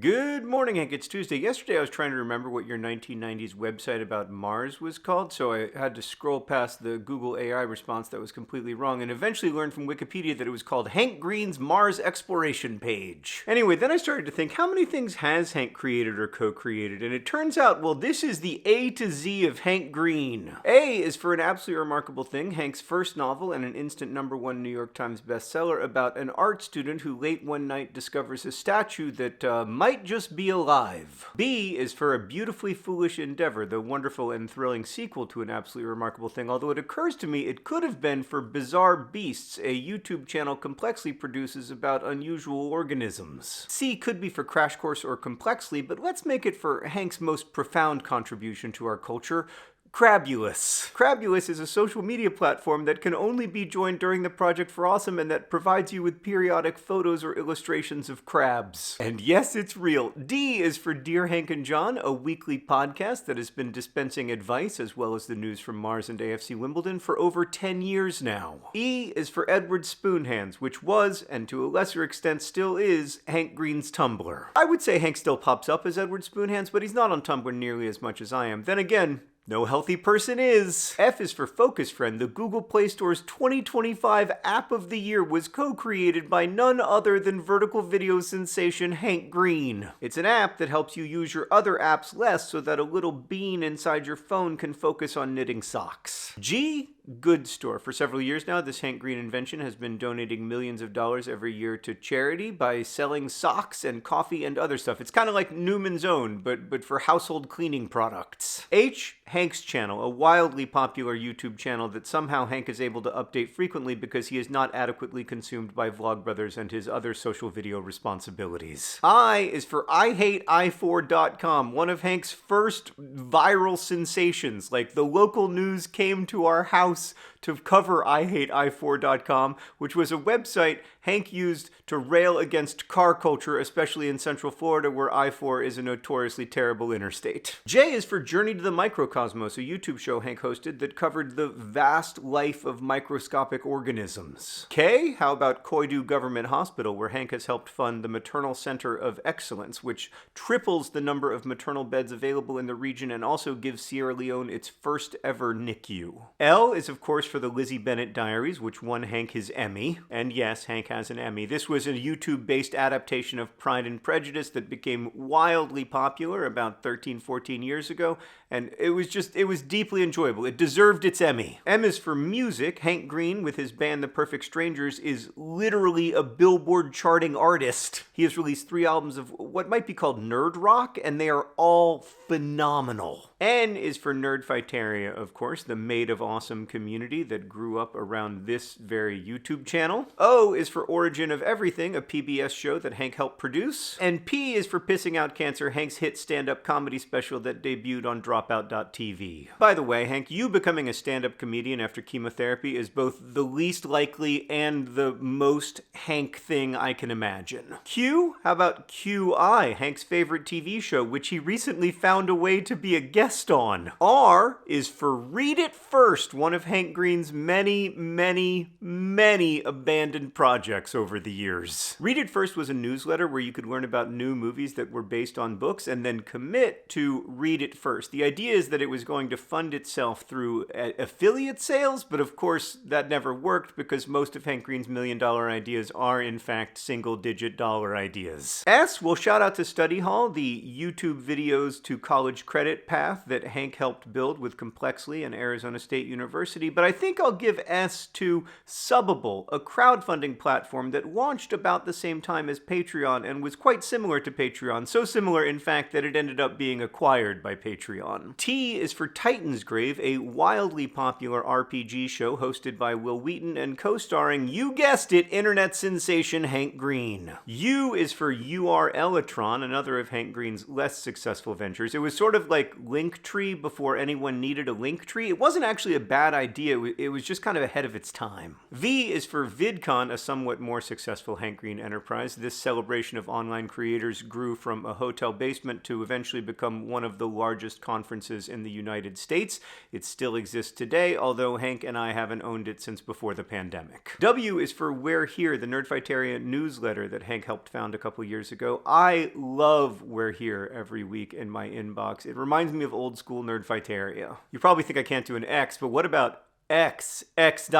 Good morning, Hank. It's Tuesday. Yesterday I was trying to remember what your 1990s website about Mars was called, so I had to scroll past the Google AI response that was completely wrong and eventually learned from Wikipedia that it was called Hank Green's Mars Exploration Page. Anyway, then I started to think, how many things has Hank created or co-created? And it turns out, well, this is the A to Z of Hank Green. A is for an absolutely remarkable thing, Hank's first novel and an instant #1 New York Times bestseller about an art student who late one night discovers a statue that might just be alive. B is for a beautifully foolish endeavor, the wonderful and thrilling sequel to an absolutely remarkable thing, although it occurs to me it could have been for Bizarre Beasts, a YouTube channel Complexly produces about unusual organisms. C could be for Crash Course or Complexly, but let's make it for Hank's most profound contribution to our culture, Crabulous. Crabulous is a social media platform that can only be joined during the Project for Awesome and that provides you with periodic photos or illustrations of crabs. And yes, it's real. D is for Dear Hank and John, a weekly podcast that has been dispensing advice as well as the news from Mars and AFC Wimbledon for over 10 years now. E is for Edward Spoonhands, which was, and to a lesser extent still is, Hank Green's Tumblr. I would say Hank still pops up as Edward Spoonhands, but he's not on Tumblr nearly as much as I am. Then again, no healthy person is. F is for Focus Friend. The Google Play Store's 2025 App of the Year was co-created by none other than vertical video sensation Hank Green. It's an app that helps you use your other apps less so that a little bean inside your phone can focus on knitting socks. G, Good Store. For several years now, this Hank Green invention has been donating millions of dollars every year to charity by selling socks and coffee and other stuff. It's kind of like Newman's Own, but for household cleaning products. H, Hank's Channel, a wildly popular YouTube channel that somehow Hank is able to update frequently because he is not adequately consumed by Vlogbrothers and his other social video responsibilities. I is for IHateI4.com, one of Hank's first viral sensations. Like, the local news came to our house to cover IHateI4.com, which was a website Hank used to rail against car culture, especially in Central Florida, where I-4 is a notoriously terrible interstate. J is for Journey to the Microcosmos, a YouTube show Hank hosted that covered the vast life of microscopic organisms. K, how about Koidu Government Hospital, where Hank has helped fund the Maternal Center of Excellence, which triples the number of maternal beds available in the region and also gives Sierra Leone its first ever NICU. L is, of course, for the Lizzie Bennett Diaries, which won Hank his Emmy. And yes, Hank has an Emmy. This was a YouTube-based adaptation of Pride and Prejudice that became wildly popular about 13, 14 years ago, and it was deeply enjoyable. It deserved its Emmy. M is for music. Hank Green, with his band The Perfect Strangers, is literally a Billboard charting artist. He has released 3 albums of what might be called nerd rock, and they are all phenomenal. N is for Nerdfighteria, of course, the Made of Awesome community that grew up around this very YouTube channel. O is for Origin of Everything, a PBS show that Hank helped produce. And P is for Pissing Out Cancer, Hank's hit stand-up comedy special that debuted on Dropout.tv. By the way, Hank, you becoming a stand-up comedian after chemotherapy is both the least likely and the most Hank thing I can imagine. Q? How about QI, Hank's favorite TV show, which he recently found a way to be a guest on. R is for Read It First, one of Hank Green's many, many, many abandoned projects over the years. Read It First was a newsletter where you could learn about new movies that were based on books and then commit to read it first. The idea is that it was going to fund itself through affiliate sales, but of course that never worked because most of Hank Green's $1 million ideas are in fact single-digit dollar ideas. S, well, shout out to Study Hall, the YouTube videos to college credit path that Hank helped build with Complexly and Arizona State University, but I think I'll give S to Subbable, a crowdfunding platform that launched about the same time as Patreon and was quite similar to Patreon, so similar in fact that it ended up being acquired by Patreon. T is for Titan's Grave, a wildly popular RPG show hosted by Will Wheaton and co-starring, you guessed it, internet sensation Hank Green. U is for URLatron, another of Hank Green's less successful ventures. It was sort of like Linktree before anyone needed a Linktree. It wasn't actually a bad idea, it it was just kind of ahead of its time. V is for VidCon, a somewhat more successful Hank Green enterprise. This celebration of online creators grew from a hotel basement to eventually become one of the largest conferences in the United States. It still exists today, although Hank and I haven't owned it since before the pandemic. W is for We're Here, the Nerdfighteria newsletter that Hank helped found a couple years ago. I love We're Here every week in my inbox. It reminds me of old school Nerdfighteria. You probably think I can't do an X, but what about x.com/Hank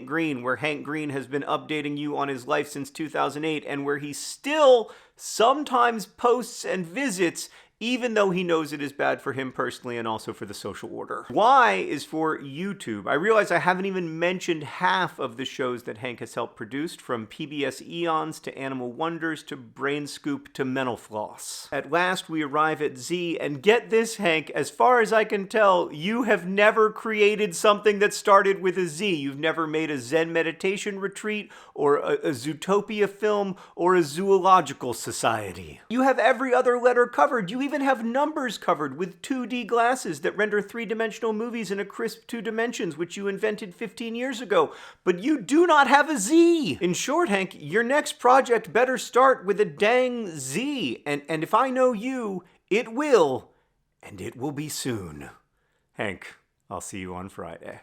Green, where Hank Green has been updating you on his life since 2008 and where he still sometimes posts and visits even though he knows it is bad for him personally and also for the social order. Y is for YouTube. I realize I haven't even mentioned half of the shows that Hank has helped produce, from PBS Eons to Animal Wonders to Brain Scoop to Mental Floss. At last, we arrive at Z, and get this, Hank, as far as I can tell, you have never created something that started with a Z. You've never made a Zen meditation retreat, or a Zootopia film, or a zoological society. You have every other letter covered. You even have numbers covered with 2D glasses that render three-dimensional movies in a crisp 2 dimensions, which you invented 15 years ago. But you do not have a Z! In short, Hank, your next project better start with a dang Z. And if I know you, it will. And it will be soon. Hank, I'll see you on Friday.